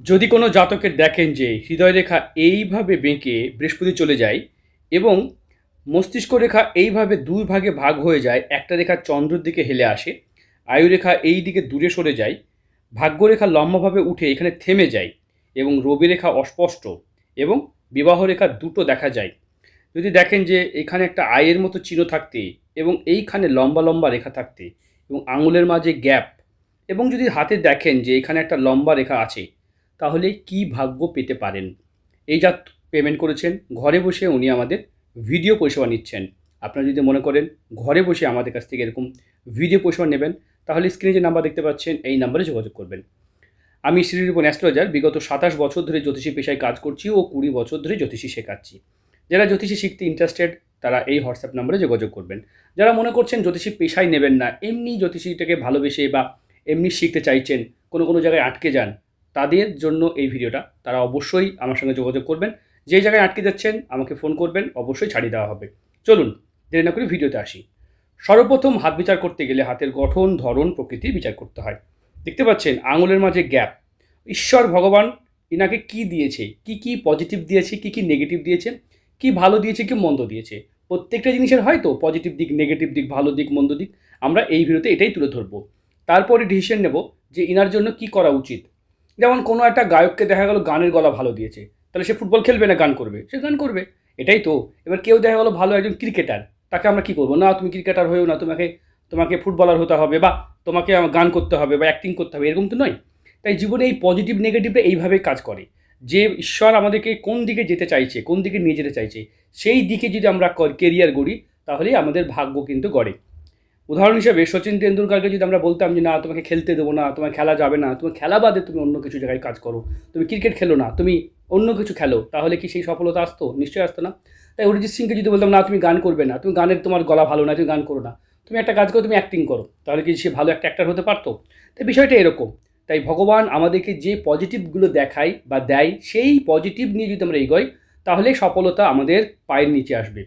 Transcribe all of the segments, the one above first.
যদি কোনো জাতকের দেখেন যে হৃদয় রেখা এইভাবে বেঁকে বৃহস্পতি চলে যায় এবং মস্তিষ্ক রেখা এইভাবে দুই ভাগে ভাগ হয়ে যায়, একটা রেখা চন্দ্রের দিকে হেলে আসে, আয়ু রেখা এই দিকে দূরে সরে যায়, ভাগ্যরেখা লম্বাভাবে উঠে এখানে থেমে যায় এবং রবি রেখা অস্পষ্ট এবং বিবাহ রেখা দুটো দেখা যায়। যদি দেখেন যে এখানে একটা আয়ের মতো চিহ্ন থাকতে এবং এইখানে লম্বা লম্বা রেখা থাকতে এবং আঙুলের মাঝে গ্যাপ, এবং যদি হাতে দেখেন যে এখানে একটা লম্বা রেখা আছে, তাহলে কি ভাগ্য পেতে পারেন। এই যা পেমেন্ট করেছেন, ঘরে বসে উনি আমাদের ভিডিও পরিষেবা নিচ্ছেন। আপনারা যদি মনে করেন ঘরে বসে আমাদের কাছ থেকে এরকম ভিডিও পরিষেবা নেবেন, তাহলে স্ক্রিনে যে নাম্বার দেখতে পাচ্ছেন এই নাম্বারে যোগাযোগ করবেন। আমি শ্রীরিপন অ্যাস্ট্রোলজার, বিগত 27 বছর ধরে জ্যোতিষী পেশায় কাজ করছি ও 20 বছর ধরে জ্যোতিষী শেখাচ্ছি। যারা জ্যোতিষী শিখতে ইন্টারেস্টেড তারা এই হোয়াটসঅ্যাপ নাম্বারে যোগাযোগ করবেন। যারা মনে করছেন জ্যোতিষী পেশায় নেবেন না, এমনি জ্যোতিষীটাকে ভালোবেসে বা এমনি শিখতে চাইছেন, কোনো কোনো জায়গায় আটকে যান, তাদের জন্য এই ভিডিওটা। তারা অবশ্যই আমার সঙ্গে যোগাযোগ করবেন। যে জায়গায় আটকে যাচ্ছেন আমাকে ফোন করবেন, অবশ্যই ছাড়িয়ে দেওয়া হবে। চলুন দেরি না করে ভিডিওতে আসি। সর্বপ্রথম হাত বিচার করতে গেলে হাতের গঠন, ধরন, প্রকৃতি বিচার করতে হয়। দেখতে পাচ্ছেন আঙুলের মাঝে গ্যাপ। ঈশ্বর ভগবান এনাকে কি দিয়েছে, কি কি পজিটিভ দিয়েছে, কি কি নেগেটিভ দিয়েছে, কি ভালো দিয়েছে, কি মন্দ দিয়েছে। প্রত্যেকটা জিনিসের হয় তো পজিটিভ দিক, নেগেটিভ দিক, ভালো দিক, মন্দ দিক। আমরা এই ভিডিওতে এটাই তুলে ধরবো। তারপরে ডিসিশন নেব যে ইনার জন্য কি করা উচিত। যেমন কোনো একটা গায়ককে দেখা গেল গানের গলা ভালো দিয়েছে, তাহলে সে ফুটবল খেলবে না গান করবে? সে গান করবে, এটাই তো। এবার কেউ দেখা গেলো ভালো একজন ক্রিকেটার, তাকে আমরা কি করবো? না তুমি ক্রিকেটার হয়েও না, তোমাকে তোমাকে ফুটবলার হতে হবে, বা তোমাকে গান করতে হবে বা অ্যাক্টিং করতে হবে, এরকম তো নয়। তাই জীবনে এই পজিটিভ নেগেটিভটা এইভাবে কাজ করে যে ঈশ্বর আমাদেরকে কোন দিকে যেতে চাইছে, কোন দিকে নিয়ে যেতে চাইছে, সেই দিকে যদি আমরা কেরিয়ার গড়ি, তাহলেই আমাদের ভাগ্য কিন্তু গড়ে। উদাহরণ হিসেবে সচিন তেন্ডুলকারকে যদি আমরা বলতাম যে না তোমাকে খেলতে দেবো না, তোমার খেলা যাবে না, তোমার খেলা বাদে তুমি অন্য কিছু জায়গায় কাজ করো, তুমি ক্রিকেট খেলো না, তুমি অন্য কিছু খেলো, তাহলে কি সেই সফলতা আসতো? নিশ্চয়ই আসতো না। তাই অরিজিৎ সিংকে যদি বলতাম না তুমি গান করবে না, তুমি গানের তোমার গলা ভালো না, তুমি গান করো না, তুমি একটা কাজ করো, তুমি অ্যাক্টিং করো, তাহলে কি সে ভালো একটা অ্যাক্টার হতে পারতো? তাই বিষয়টা এরকম। তাই ভগবান আমাদেরকে যে পজিটিভগুলো দেখায় বা দেয়, সেই পজিটিভ নিয়ে যদি আমরা এগোই, তাহলে সফলতা আমাদের পায়ের নিচে আসবে।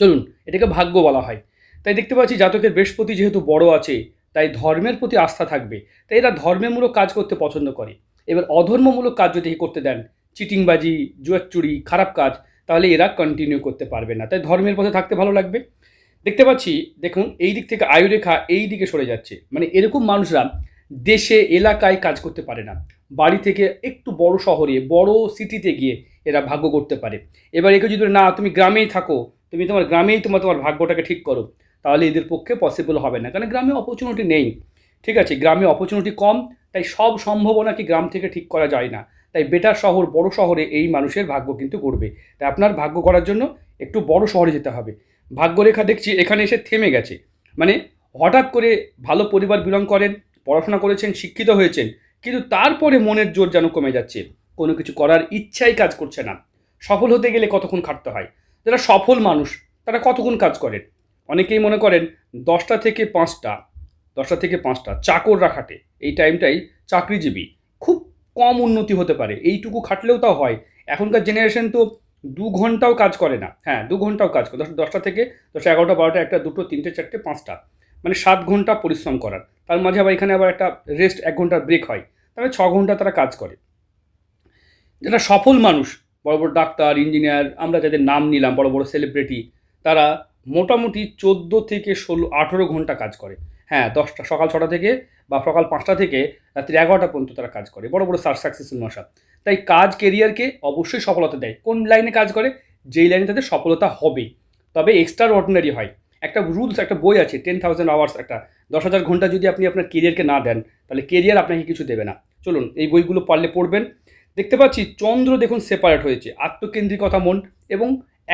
চলুন, এটাকে ভাগ্য বলা হয়। তাই দেখতে পাচ্ছি জাতকের বৃহস্পতি যেহেতু বড় আছে, তাই ধর্মের প্রতি আস্থা থাকবে। তাই এরা ধর্মমূলক কাজ করতে পছন্দ করে। এবার অধর্মমূলক কাজ যদি করতে দেন, চিটিংবাজি, জুয়াচুরি, খারাপ কাজ, তাহলে এরা কন্টিনিউ করতে পারবে না। তাই ধর্মের পথে থাকতে ভালো লাগবে। দেখতে পাচ্ছি, দেখুন এই দিক থেকে আয়ুরেখা এই দিকে সরে যাচ্ছে, মানে এরকম মানুষরা দেশে এলাকায় কাজ করতে পারে না। বাড়ি থেকে একটু বড় শহরে, বড় সিটিতে গিয়ে এরা ভাগ্য করতে পারে। এবার একে যদি না তুমি গ্রামেই থাকো, তুমি তোমার গ্রামেই তোমার ভাগ্যটাকে ঠিক করো, তাহলে এদের পক্ষে পসিবল হবে না, কারণ গ্রামে অপরচুনিটি নেই। ঠিক আছে, গ্রামে অপরচুনিটি কম, তাই সব সম্ভাবনাকে গ্রাম থেকে ঠিক করা যায় না। তাই বেটার শহর, বড় শহরে এই মানুষের ভাগ্য কিন্তু গড়বে। তাই আপনার ভাগ্য করার জন্য একটু বড় শহরে যেতে হবে। ভাগ্যরেখা দেখছি এখানে এসে থেমে গেছে, মানে হঠাৎ করে ভালো পরিবার বিলং করেন, পড়াশোনা করেছেন, শিক্ষিত হয়েছেন, কিন্তু তারপরে মনের জোর যেন কমে যাচ্ছে, কোনো কিছু করার ইচ্ছাই কাজ করছে না। সফল হতে গেলে কতক্ষণ খাটতে হয়। যারা সফল মানুষ তারা কতক্ষণ কাজ করেন? অনেকেই মনে করেন 10টা থেকে 5টা, 10টা থেকে 5টা চাকররা খাটে, এই টাইমটাই চাকরিজীবী। খুব কম উন্নতি হতে পারে, এইটুকু খাটলেও তাও হয়। এখনকার জেনারেশন তো 2 ঘন্টাও কাজ করে না। হ্যাঁ, 2 ঘন্টাও কাজ করে, 10টা থেকে 10, 11টা, 12টা, 1টা, 2টো, 3টে, 4টে, 5টা, মানে 7 ঘন্টা পরিশ্রম করার। তার মাঝে আবার এখানে আবার একটা রেস্ট, 1 ঘন্টার ব্রেক হয়, তাহলে 6 ঘন্টা তারা কাজ করে। যারা সফল মানুষ, বড় বড় ডাক্তার, ইঞ্জিনিয়ার, আমরা যাদের নাম নিলাম, বড় বড় সেলিব্রিটি, তারা মোটামুটি 14 থেকে 16, 18 ঘন্টা কাজ করে। হ্যাঁ, সকাল 6টা থেকে বা সকাল 5টা থেকে রাত্রি 11টা পর্যন্ত তারা কাজ করে, বড় বড় সাকসেসফুল মশা। তাই কাজ কেরিয়ারকে অবশ্যই সফলতা দেয়। কোন লাইনে কাজ করে? যেই লাইনে তাদের সফলতা হবে, তবে এক্সট্রা অর্ডিনারি হয়। একটা রুলস, একটা বই আছে 10,000 আওয়ার্স, একটা 10,000 ঘন্টা যদি আপনি আপনার কেরিয়ারকে না দেন, তাহলে কেরিয়ার আপনাকে কিছু দেবে না। চলুন এই বইগুলো পারলে পড়বেন। দেখতে পাচ্ছি চন্দ্র দেখুন সেপারেট হয়েছে, আত্মকেন্দ্রিকতা মন, এবং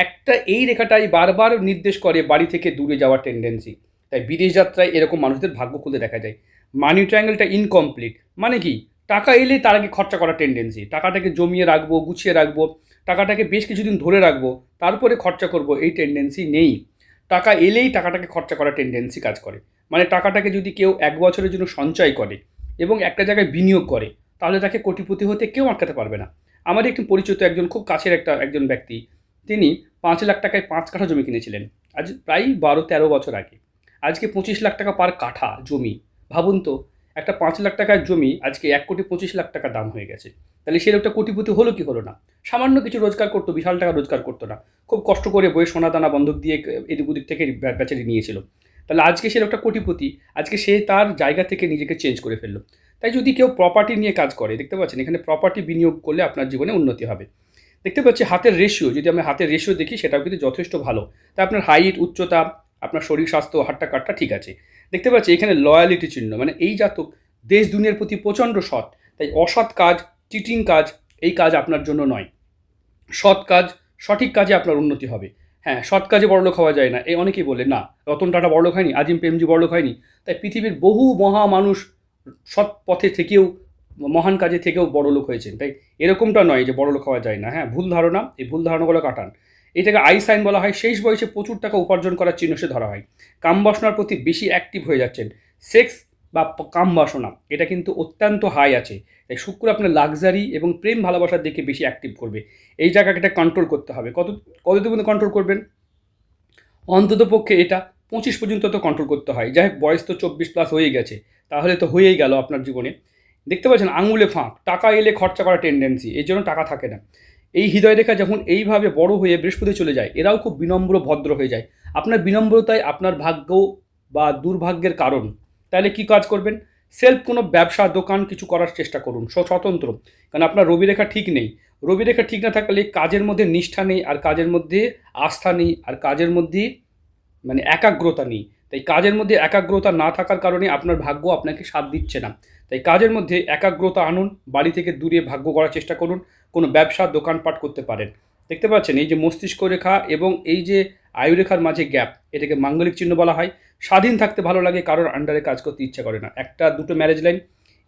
একটা এই রেখাটাই বারবার নির্দেশ করে বাড়ি থেকে দূরে যাওয়ার টেন্ডেন্সি। তাই বিদেশ যাত্রায় এরকম মানুষদের ভাগ্য খুলে দেখা যায়। মানি ট্রায়াঙ্গেলটা ইনকমপ্লিট, মানে কি? টাকা এলে তার আগে খরচা করার টেন্ডেন্সি, টাকাটাকে জমিয়ে রাখবো, গুছিয়ে রাখবো, টাকাটাকে বেশ কিছুদিন ধরে রাখবো, তারপরে খরচা করব, এই টেন্ডেন্সি নেই। টাকা এলেই টাকাটাকে খরচা করার টেন্ডেন্সি কাজ করে। মানে টাকাটাকে যদি কেউ 1 বছরের জন্য সঞ্চয় করে এবং একটা জায়গায় বিনিয়োগ করে, তাহলে তাকে কোটিপতি হতে কেউ আটকাতে পারবে না। আমার একটি পরিচিত একজন খুব কাছের একজন ব্যক্তি, তিনি 5 লাখ টাকায় 5 কাঠা জমি কিনেছিলেন, আজ প্রায় 12-13 বছর আগে। আজকে 25 লাখ টাকা পার কাঠা জমি। ভাবুন তো, একটা 5 লাখ টাকার জমি আজকে 1,25,00,000 টাকা দাম হয়ে গেছে। তাহলে সে লোকটা কোটিপতি হলো কি হলো না? সামান্য কিছু রোজগার করতো, বিশাল টাকা রোজগার করতো না। খুব কষ্ট করে বইয়ের সোনা দানা বন্ধক দিয়ে এদিক ওদিক থেকে বেচারি নিয়েছিল। তাহলে আজকে সে লোকটা কোটিপতি, আজকে সে তার জায়গা থেকে নিজেকে চেঞ্জ করে ফেললো। তাই যদি কেউ প্রপার্টি নিয়ে কাজ করে, দেখতে পাচ্ছেন এখানে প্রপার্টি বিনিয়োগ করলে আপনার জীবনে উন্নতি হবে। দেখতে পাচ্ছি হাতের রেশিও, যদি আমরা হাতের রেশিও দেখি সেটাও কিন্তু যথেষ্ট ভালো। তাই আপনার হাইট, উচ্চতা, আপনার শরীর স্বাস্থ্য, হাট্টা কাট্টা ঠিক আছে। দেখতে পাচ্ছি এখানে লয়ালিটি চিহ্ন, মানে এই জাতক দেশ দুনিয়ার প্রতি প্রচণ্ড সৎ। তাই অসৎ কাজ, চিটিং কাজ, এই কাজ আপনার জন্য নয়। সৎ কাজ, সঠিক কাজে আপনার উন্নতি হবে। হ্যাঁ, সৎ কাজে বড়লোক হওয়া যায় না, এই অনেকেই বলে না রতন টাটা বড়লোক হয়নি, আজিম প্রেমজি বড়লোক হয়নি। তাই পৃথিবীর বহু মহা মানুষ সৎ পথে থেকেও, মহান কাজে থেকেও বড়লোক হয়েছেন। তাই এরকমটা নয় যে বড়লোক হওয়া যায় না। হ্যাঁ, ভুল ধারণা, এই ভুল ধারণাগুলো কাটান। এটাকে আই সাইন বলা হয়। শেষ বয়সে প্রচুর টাকা উপার্জন করার চিহ্ন সে ধরা হয়। কামবাসনার প্রতি বেশি অ্যাক্টিভ হয়ে যাচ্ছেন। সেক্স বা কামবাসনা এটা কিন্তু অত্যন্ত হাই আছে। তাই শুক্র আপনার লাক্সারি এবং প্রেম ভালোবাসার দিকে বেশি অ্যাক্টিভ করবে। এই জায়গাটা কন্ট্রোল করতে হবে। কতদিন পর্যন্ত কন্ট্রোল করবেন? অন্তত পক্ষে এটা 25 পর্যন্ত তো কন্ট্রোল করতে হয়। যাই হোক, বয়স তো 24+ হয়েই গেছে, তাহলে তো হয়েই গেল আপনার জীবনে। দেখতে পাচ্ছেন আঙুলে ফাঁক, টাকা এলে খরচা করার টেন্ডেন্সি, এই জন্য টাকা থাকে না। এই হৃদয় রেখা যখন এইভাবে বড় হয়ে বৃহস্পতি চলে যায়, এরাও খুব বিনম্র ভদ্র হয়ে যায়। আপনার বিনম্রতাই আপনার ভাগ্য বা দুর্ভাগ্যের কারণ। তাহলে কি কাজ করবেন? সেলফ কোনো ব্যবসা, দোকান কিছু করার চেষ্টা করুন, স্বতন্ত্র। কারণ আপনার রবি রেখা ঠিক নেই। রবি রেখা ঠিক না থাকলে কাজের মধ্যে নিষ্ঠা নেই, আর কাজের মধ্যে আস্থা নেই, আর কাজের মধ্যে মানে একাগ্রতা নেই। তাই কাজের মধ্যে একাগ্রতা না থাকার কারণে আপনার ভাগ্য আপনাকে সাথ দিচ্ছে না। তাই কাজের মধ্যে একাগ্রতা আনুন, বাড়ি থেকে দূরে ভাগ্য গড়ার চেষ্টা করুন, কোনো ব্যবসা দোকানপাট করতে পারেন। দেখতে পাচ্ছেন এই যে মস্তিষ্ক রেখা এবং এই যে আয়ুরেখার মাঝে গ্যাপ, এটাকে মাঙ্গলিক চিহ্ন বলা হয়। স্বাধীন থাকতে ভালো লাগে, কারোর আন্ডারে কাজ করতে ইচ্ছা করে না। একটা দুটো ম্যারেজ লাইন,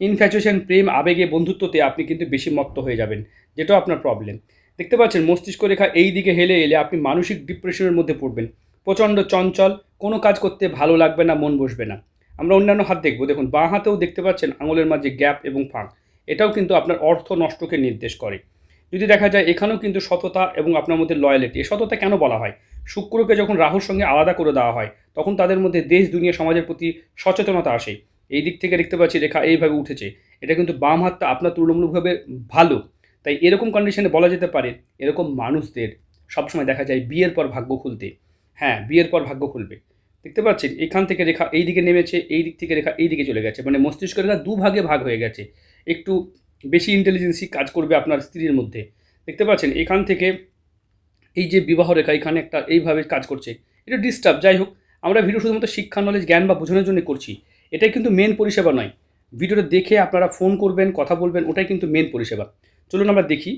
ইনফ্যাচুয়েশন, প্রেম, আবেগে, বন্ধুত্বতে আপনি কিন্তু বেশি মত্ত হয়ে যাবেন, যেটাও আপনার প্রবলেম। দেখতে পাচ্ছেন মস্তিষ্ক রেখা এই দিকে হেলে এলে আপনি মানসিক ডিপ্রেশনের মধ্যে পড়বেন। প্রচণ্ড চঞ্চল, কোনো কাজ করতে ভালো লাগবে না, মন বসবে না। আমরা অন্যান্য হাত দেখব, দেখুন বাঁ হাতেও দেখতে পাচ্ছেন আঙুলের মাঝে গ্যাপ এবং ফাঁক, এটাও কিন্তু আপনার অর্থ নষ্টকে নির্দেশ করে। যদি দেখা যায় এখানেও কিন্তু সততা এবং আপনার মধ্যে লয়ালিটি। এই সততা কেন বলা হয়? শুক্রকে যখন রাহুর সঙ্গে আলাদা করে দেওয়া হয়, তখন তাদের মধ্যে দেশ দুনিয়া সমাজের প্রতি সচেতনতা আসে। এই দিক থেকে দেখতে পাচ্ছি রেখা এইভাবে উঠেছে। এটা কিন্তু বাম হাতটা আপনার তুলনামূলকভাবে ভালো। তাই এরকম কন্ডিশনে বলা যেতে পারে এরকম মানুষদের সবসময় দেখা যায় বিয়ের পর ভাগ্য খুলতে। হ্যাঁ, বিয়ের পর ভাগ্য খুলবে। দেখতে পাচ্ছেন এখান থেকে রেখা এই দিকে নেমেছে, এই দিক থেকে রেখা এই দিকে চলে গেছে, মানে মস্তিষ্ক রেখা দুভাগে ভাগ হয়ে গেছে। একটু বেশি ইন্টেলিজেন্সি কাজ করবে আপনার স্ত্রীর মধ্যে। দেখতে পাচ্ছেন এখান থেকে এই যে বিবাহ রেখা এখানে একটা এইভাবে কাজ করছে, এটা ডিস্টার্ব। যাই হোক, আমরা ভিডিও শুধুমাত্র শিক্ষা, নলেজ, জ্ঞান বা বোঝানোর জন্য করছি। এটাই কিন্তু মেন পরিষেবা নয়। ভিডিওটা দেখে আপনারা ফোন করবেন, কথা বলবেন, ওটাই কিন্তু মেন পরিষেবা। চলুন আমরা দেখি।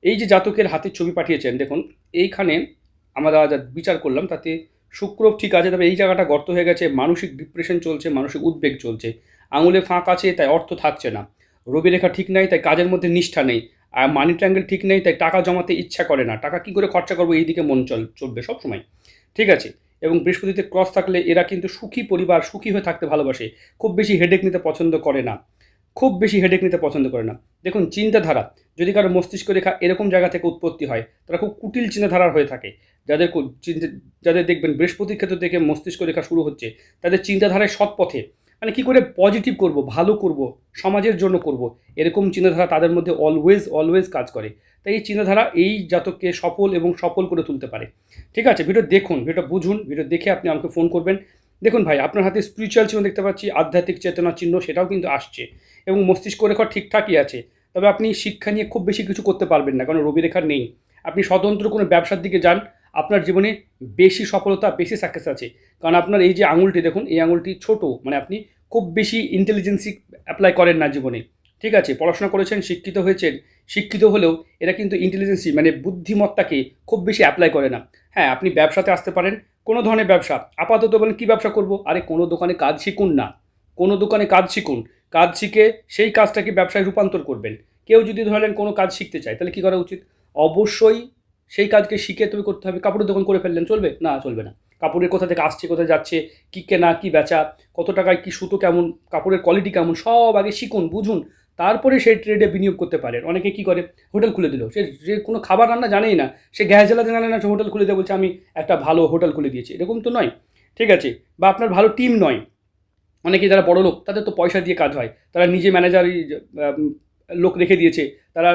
এই যে জাতকের হাতের ছবি পাঠিয়েছেন, দেখুন এইখানে আমরা যা বিচার করলাম তাতে শুক্র ঠিক আছে, তবে এই জায়গাটা গর্ত হয়ে গেছে, মানসিক ডিপ্রেশন চলছে, মানসিক উদ্বেগ চলছে। আঙুলে ফাঁক আছে, তাই অর্থ থাকছে না। রবি রেখা ঠিক নাই, তাই কাজের মধ্যে নিষ্ঠা নেই। আর মানি ট্রায়াঙ্গেল ঠিক নেই, তাই টাকা জমাতে ইচ্ছা করে না। টাকা কী করে খরচা করবো, এই দিকে মন চলবে সবসময়। ঠিক আছে। এবং বৃহস্পতিতে ক্রস থাকলে এরা কিন্তু সুখী পরিবার, সুখী হয়ে থাকতে ভালোবাসে। খুব বেশি হেডেক নিতে পছন্দ করে না। দেখুন চিন্তাধারা, যদি কারো মস্তিষ্ক রেখা এরকম জায়গা থেকে উৎপত্তি হয়, তারা খুব কুটিল চিন্তাধারার হয়ে থাকে। যাদের যাদের দেখবেন বৃহস্পতির ক্ষেত্র থেকে মস্তিষ্ক রেখা শুরু হচ্ছে, তাদের চিন্তাধারায় সৎ পথে, মানে কী করে পজিটিভ করব, ভালো করব, সমাজের জন্য করব, এরকম চিন্তাধারা তাদের মধ্যে অলওয়েজ কাজ করে। তাই এই চিন্তাধারা এই জাতককে সফল করে তুলতে পারে। ঠিক আছে, ভিডিও দেখুন, ভিডিওটা বুঝুন, ভিডিও দেখে আপনি আমাকে ফোন করবেন। দেখুন ভাই, আপনার হাতে স্পিরিচুয়াল চিহ্ন দেখতে পাচ্ছি, আধ্যাত্মিক চেতনার চিহ্ন সেটাও কিন্তু আসছে, এবং মস্তিষ্ক রেখা ঠিকঠাকই আছে। তবে আপনি শিক্ষা নিয়ে খুব বেশি কিছু করতে পারবেন না, কারণ রবি রেখা নেই। আপনি স্বতন্ত্র কোনো ব্যবসার দিকে যান, আপনার জীবনে বেশি সফলতা, বেশি সাকসেস আছে। কারণ আপনার এই যে আঙুলটি দেখুন, এই আঙুলটি ছোট, মানে আপনি খুব বেশি ইন্টেলিজেন্সি অ্যাপ্লাই করেন না জীবনে। ঠিক আছে, পড়াশোনা করেছেন, শিক্ষিত হয়েছেন, শিক্ষিত হলেও এরা কিন্তু ইন্টেলিজেন্সি মানে বুদ্ধিমত্তাকে খুব বেশি অ্যাপ্লাই করে না। হ্যাঁ, আপনি ব্যবসাতে আসতে পারেন, কোনো ধরনের ব্যবসা। আপাতত বলেন কী ব্যবসা করব? আরে কোনো দোকানে কাজ শিখুন না, কোনো দোকানে কাজ শিখুন। কাজ শিখে সেই কাজটাকে ব্যবসায় রূপান্তর করবেন। কেউ যদি ধরেন কোনো কাজ শিখতে চায়, তাহলে কী করা উচিত? অবশ্যই সেই কাজকে শিখে তবে করতে হবে। কাপড়ের দোকান করে ফেললেন, চলবে না? চলবে না। কাপড়ের কোথা থেকে আসছে, কোথায় যাচ্ছে, কী কেনা, কী বেচা, কত টাকায় কী সুতো, কেমন কাপড়ের কোয়ালিটি, কেমন, সব আগে শিখুন, বুঝুন, তারপরে সেই ট্রেডে বিনিয়োগ করতে পারেন। অনেকে কী করে, হোটেল খুলে দিল, সে যে কোনো খাবার রান্না জানেই না, সে গ্যাস জ্বালাতে জানে না, সে হোটেল খুলে দিয়ে বলছে আমি একটা ভালো হোটেল খুলে দিয়েছি। এরকম তো নয়। ঠিক আছে, বা আপনার ভালো টিম নয়, অনেকেই যারা বড় লোক তাদের তো পয়সা দিয়ে কাজ হয়, তারা নিজে ম্যানেজার লোক রেখে দিয়েছে, তারা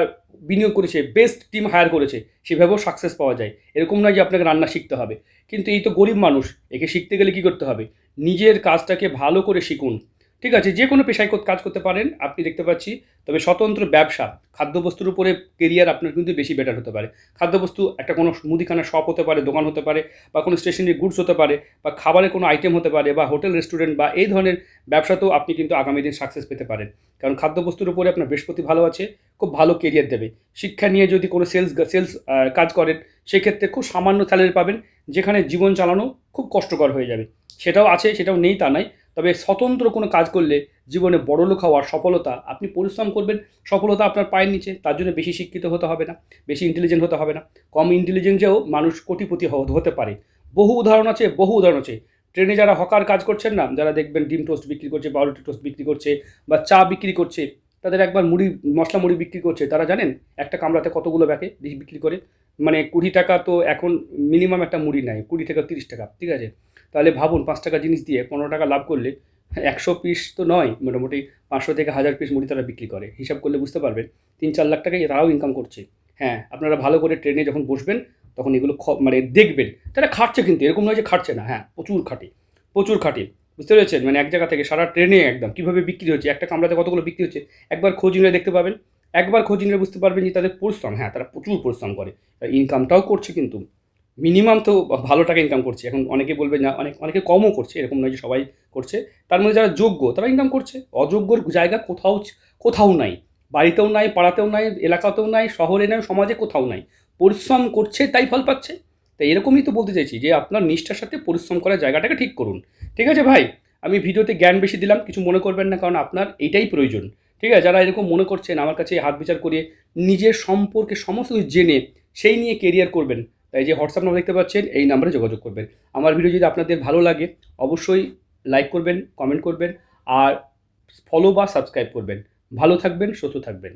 বিনিয়োগ করেছে, বেস্ট টিম হায়ার করেছে, সেভাবেও সাকসেস পাওয়া যায়। এরকম নয় যে আপনাকে রান্না শিখতে হবে। কিন্তু এই তো গরিব মানুষ, একে শিখতে গেলে কী করতে হবে? নিজের কাজটাকে ভালো করে শিখুন। ঠিক আছে, যে কোনো পেশায় কাজ করতে পারেন আপনি, দেখতে পাচ্ছি। তবে স্বতন্ত্র ব্যবসা, খাদ্যবস্তুর উপরে কেরিয়ার আপনার কিন্তু বেশি বেটার হতে পারে। খাদ্যবস্তু একটা কোনো মুদিখানার শপ হতে পারে, দোকান হতে পারে, বা কোনো স্টেশনারি গুডস হতে পারে, বা খাবারের কোনো আইটেম হতে পারে, বা হোটেল রেস্টুরেন্ট বা এই ধরনের ব্যবসাতেও আপনি কিন্তু আগামী দিন সাকসেস পেতে পারেন। কারণ খাদ্যবস্তুর উপরে আপনার বৃহস্পতি ভালো আছে, খুব ভালো কেরিয়ার দেবে। শিক্ষা নিয়ে যদি কোনো সেলস কাজ করেন, সেক্ষেত্রে খুব সামান্য স্যালারি পাবেন, যেখানে জীবন চালানো খুব কষ্টকর হয়ে যাবে। সেটাও আছে, সেটাও নেই তা নয়। তবে স্বতন্ত্র কোনো কাজ করলে জীবনে বড়লোক হওয়ার সফলতা, আপনি পরিশ্রম করবেন, সফলতা আপনার পায়ের নিচে। তার জন্য বেশি শিক্ষিত হতে হবে না, বেশি ইন্টেলিজেন্ট হতে হবে না। কম ইন্টেলিজেন্সেও মানুষ কোটিপতি হতে পারে। বহু উদাহরণ আছে, বহু উদাহরণ আছে। ট্রেনে যারা হকার কাজ করছেন না, যারা দেখবেন ডিম টোস্ট বিক্রি করছে, পাউরুটি টোস্ট বিক্রি করছে, বা চা বিক্রি করছে, তাদের একবার মুড়ি, মশলা মুড়ি বিক্রি করছে, তারা জানেন একটা কামড়াতে কতগুলো বিক্রি করে? মানে 20 টাকা তো এখন মিনিমাম একটা মুড়ি নেয়, 20 টাকা 30 টাকা, ঠিক আছে? তাহলে ভাবুন 5 টাকা জিনিস দিয়ে 15 টাকা লাভ করলে 100 পিস তো নয়, মোটামুটি 500 থেকে 1000 পিস মুড়ি তারা বিক্রি করে। হিসাব করলে বুঝতে পারবেন 3-4 লাখ টাকাই তারাও ইনকাম করছে। হ্যাঁ, আপনারা ভালো করে ট্রেনে যখন বসবেন তখন এগুলো মানে দেখবেন। তারা খাটছে কিন্তু, এরকম নয় যে খাটছে না। হ্যাঁ, প্রচুর খাটে, প্রচুর খাটে। বুঝতে পেরেছেন? মানে এক জায়গা থেকে সারা ট্রেনে একদম কীভাবে বিক্রি হচ্ছে, একটা কামরাতে কতগুলো বিক্রি হচ্ছে, একবার খোঁজ নিলে দেখতে পাবেন। একবার খোঁজ নিলে বুঝতে পারবেন যে তাদের পরিশ্রম, হ্যাঁ, তারা প্রচুর পরিশ্রম করে। ইনকামটাও করছে কিন্তু। মিনিমাম তো ভালো টাকা ইনকাম করছে। এখন অনেকে বলবে না, অনেকে কমও করছে, এরকম নয় যে সবাই করছে। তার মধ্যে যারা যোগ্য তারা ইনকাম করছে। অযোগ্যর জায়গা কোথাও নাই। বাড়িতেও নাই, পাড়াতেও নাই, এলাকাতেও নাই, শহরে নাই, সমাজে কোথাও নাই। পরিশ্রম করছে তাই ফল পাচ্ছে। তাই এরকমই তো বলতে চাইছি যে আপনার নিষ্ঠার সাথে পরিশ্রম করার জায়গাটাকে ঠিক করুন। ঠিক আছে ভাই? আমি ভিডিওতে জ্ঞান বেশি দিলাম, কিছু মনে করবেন না, কারণ আপনার এইটাই প্রয়োজন। ঠিক আছে? যারা এরকম মনে করছেন আমার কাছে হাত বিচার করিয়ে নিজের সম্পর্কে সমস্ত কিছু জেনে সেই নিয়ে কেরিয়ার করবেন, তাই যে হোয়াটসঅ্যাপ নাম্বার দেখতে পাচ্ছেন, এই নাম্বারে যোগাযোগ করবেন। আমার ভিডিও যদি আপনাদের ভালো লাগে অবশ্যই লাইক করবেন, কমেন্ট করবেন, আর ফলো বা সাবস্ক্রাইব করবেন। ভালো থাকবেন, সুস্থ থাকবেন।